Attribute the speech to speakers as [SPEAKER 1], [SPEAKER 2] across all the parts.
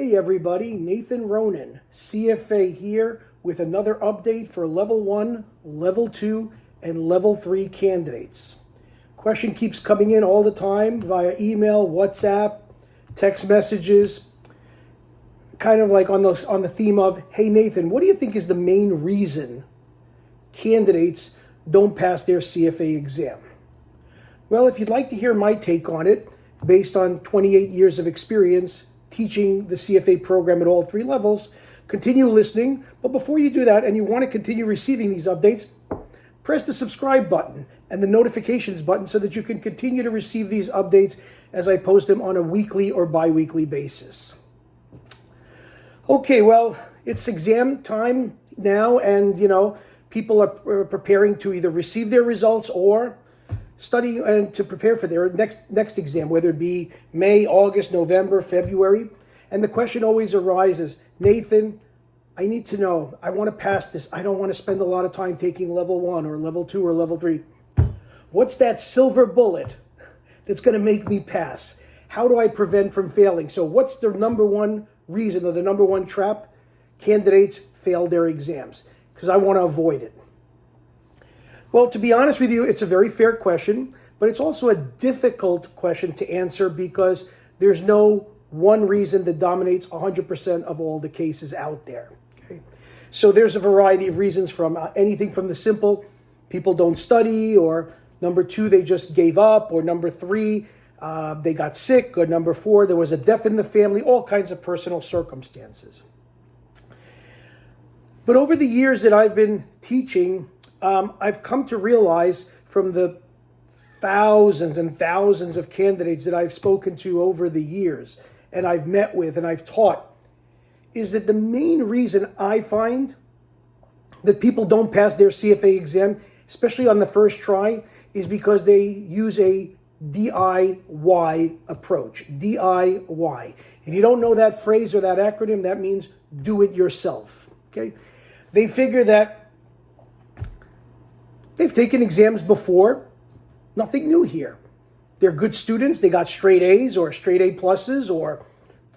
[SPEAKER 1] Hey everybody, Nathan Ronen, CFA here with another update for Level 1, Level 2, and Level 3 candidates. Question keeps coming in all the time via email, WhatsApp, text messages, kind of like on the theme of, hey Nathan, what do you think is the main reason candidates don't pass their CFA exam? Well, if you'd like to hear my take on it, based on 28 years of experience teaching the CFA program at all three levels, continue listening. But before you do that and you want to continue receiving these updates, press the subscribe button and the notifications button so that you can continue to receive these updates as I post them on a weekly or bi-weekly basis. Okay, well, it's exam time now, and people are preparing to either receive their results or study and to prepare for their next exam, whether it be May, August, November, February. And the question always arises, Nathan, I need to know, I want to pass this. I don't want to spend a lot of time taking Level 1 or Level 2 or Level 3. What's that silver bullet that's going to make me pass? How do I prevent from failing? So what's the number one reason or the number one trap candidates fail their exams? Because I want to avoid it. Well, to be honest with you, it's a very fair question, but it's also a difficult question to answer because there's no one reason that dominates 100% of all the cases out there. Okay? So there's a variety of reasons, from anything from the simple, people don't study, or number 2, they just gave up, or number 3, they got sick, or number 4, there was a death in the family, all kinds of personal circumstances. But over the years that I've been teaching, I've come to realize from the thousands and thousands of candidates that I've spoken to over the years and I've met with and I've taught, is that the main reason I find that people don't pass their CFA exam, especially on the first try, is because they use a DIY approach. DIY. If you don't know that phrase or that acronym, that means do it yourself. Okay? They figure that they've taken exams before, nothing new here. They're good students, they got straight A's or straight A pluses or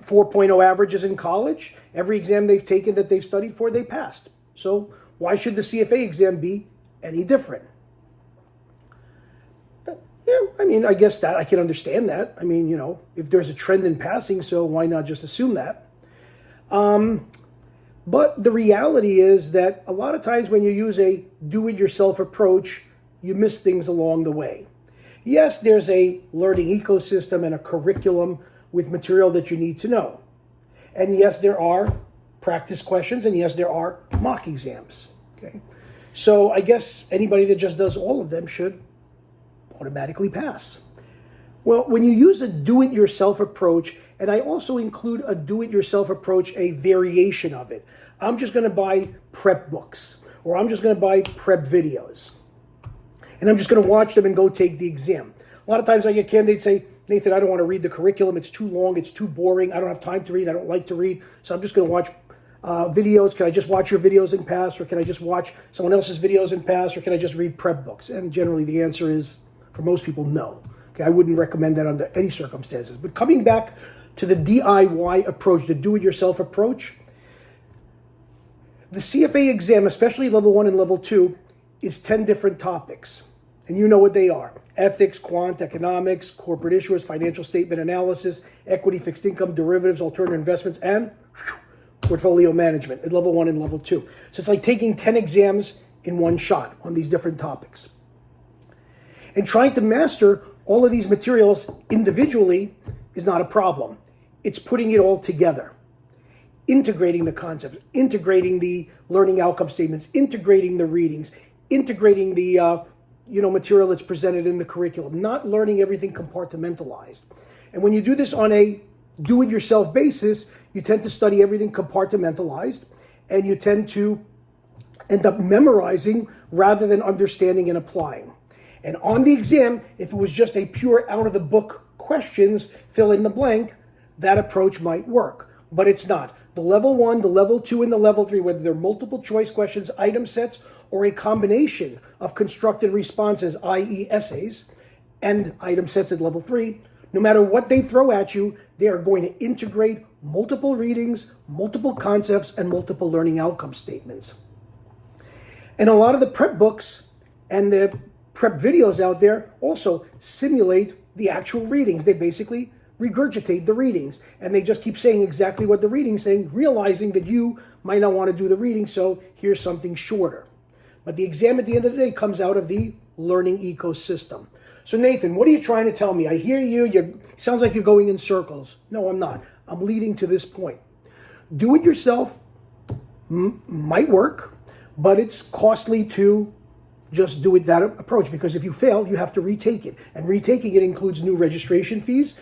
[SPEAKER 1] 4.0 averages in college. Every exam they've taken that they've studied for, they passed. So why should the CFA exam be any different? Yeah, I mean, I guess that I can understand that. I mean, if there's a trend in passing, so why not just assume that? But the reality is that a lot of times when you use a do-it-yourself approach, you miss things along the way. Yes, there's a learning ecosystem and a curriculum with material that you need to know. And yes, there are practice questions, and yes, there are mock exams. Okay, so I guess anybody that just does all of them should automatically pass. Well, when you use a do-it-yourself approach, and I also include a do-it-yourself approach, a variation of it. I'm just going to buy prep books, or I'm just going to buy prep videos, and I'm just going to watch them and go take the exam. A lot of times I get candidates say, Nathan, I don't want to read the curriculum. It's too long. It's too boring. I don't have time to read. I don't like to read. So I'm just going to watch videos. Can I just watch your videos and pass, or can I just watch someone else's videos and pass, or can I just read prep books? And generally the answer is, for most people, no. Okay, I wouldn't recommend that under any circumstances. But coming back to the DIY approach, the do-it-yourself approach, the CFA exam, especially Level 1 and Level 2, is 10 different topics. And you know what they are: ethics, quant, economics, corporate issuers, financial statement analysis, equity, fixed income, derivatives, alternative investments, and portfolio management at Level 1 and Level 2. So it's like taking 10 exams in one shot on these different topics. And trying to master all of these materials individually is not a problem. It's putting it all together, integrating the concepts, integrating the learning outcome statements, integrating the readings, integrating the material that's presented in the curriculum, not learning everything compartmentalized. And when you do this on a do-it-yourself basis, you tend to study everything compartmentalized, and you tend to end up memorizing rather than understanding and applying. And on the exam, if it was just a pure out-of-the-book questions, fill in the blank, that approach might work. But it's not. The Level 1, the Level 2, and the Level 3, whether they're multiple choice questions, item sets, or a combination of constructed responses, i.e. essays, and item sets at Level 3, No matter what they throw at you, they are going to integrate multiple readings, multiple concepts, and multiple learning outcome statements. And a lot of the prep books and the prep videos out there also simulate the actual readings. They basically regurgitate the readings, and they just keep saying exactly what the reading's saying, realizing that you might not want to do the reading, so here's something shorter. But the exam at the end of the day comes out of the learning ecosystem. So Nathan, what are you trying to tell me? I hear you. Sounds like you're going in circles. No, I'm not. I'm leading to this point. Do it yourself might work, but it's costly to just do it that approach, because if you fail, you have to retake it. And retaking it includes new registration fees,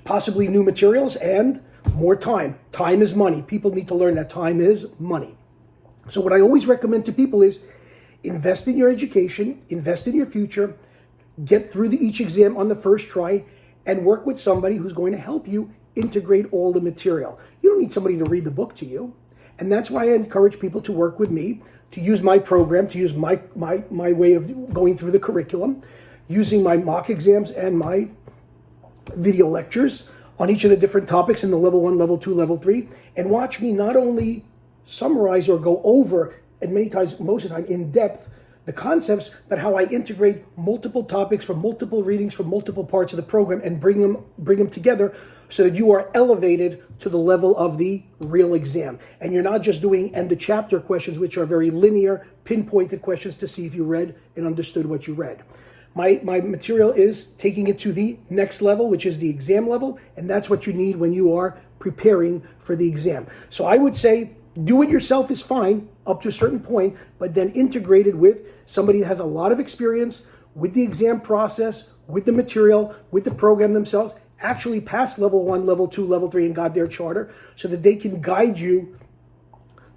[SPEAKER 1] possibly new materials, and more time. Time is money. People need to learn that time is money. So what I always recommend to people is invest in your education, invest in your future, get through each exam on the first try, and work with somebody who's going to help you integrate all the material. You don't need somebody to read the book to you. And that's why I encourage people to work with me, to use my program, to use my way of going through the curriculum, using my mock exams and my video lectures on each of the different topics in the level 1, level 2, level 3, and watch me not only summarize or go over, and many times, most of the time, in depth, the concepts, but how I integrate multiple topics from multiple readings from multiple parts of the program and bring them together so that you are elevated to the level of the real exam. And you're not just doing end of chapter questions, which are very linear, pinpointed questions to see if you read and understood what you read. My material is taking it to the next level, which is the exam level, and that's what you need when you are preparing for the exam. So I would say do it yourself is fine up to a certain point, but then integrate it with somebody that has a lot of experience with the exam process, with the material, with the program themselves, actually passed level 1, level 2, level 3, and got their charter, so that they can guide you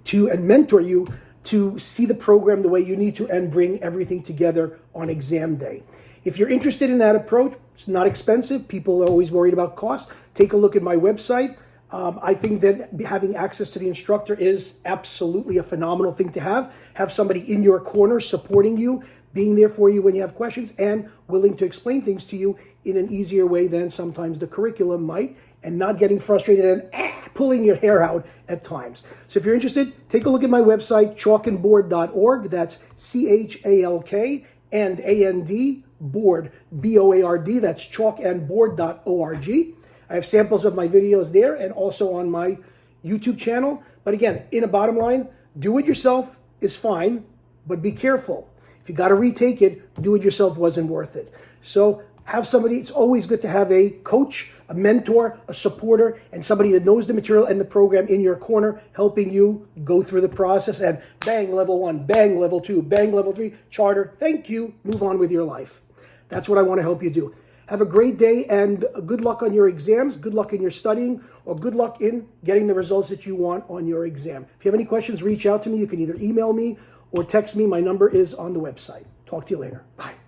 [SPEAKER 1] to and mentor you to see the program the way you need to and bring everything together on exam day. If you're interested in that approach, it's not expensive. People are always worried about cost. Take a look at my website. I think that having access to the instructor is absolutely a phenomenal thing to have. Have somebody in your corner supporting you, being there for you when you have questions, and willing to explain things to you in an easier way than sometimes the curriculum might, and not getting frustrated and pulling your hair out at times. So if you're interested, take a look at my website, chalkandboard.org. That's CHALK and AND, board, BOARD. That's chalkandboard.org. I have samples of my videos there and also on my YouTube channel. But again, in a bottom line, do it yourself is fine, but be careful. If you got to retake it, do it yourself wasn't worth it. So have somebody, it's always good to have a coach, a mentor, a supporter, and somebody that knows the material and the program in your corner, helping you go through the process and bang, level 1, bang, level 2, bang, level 3, charter, thank you, move on with your life. That's what I want to help you do. Have a great day and good luck on your exams, good luck in your studying, or good luck in getting the results that you want on your exam. If you have any questions, reach out to me. You can either email me or text me. My number is on the website. Talk to you later. Bye.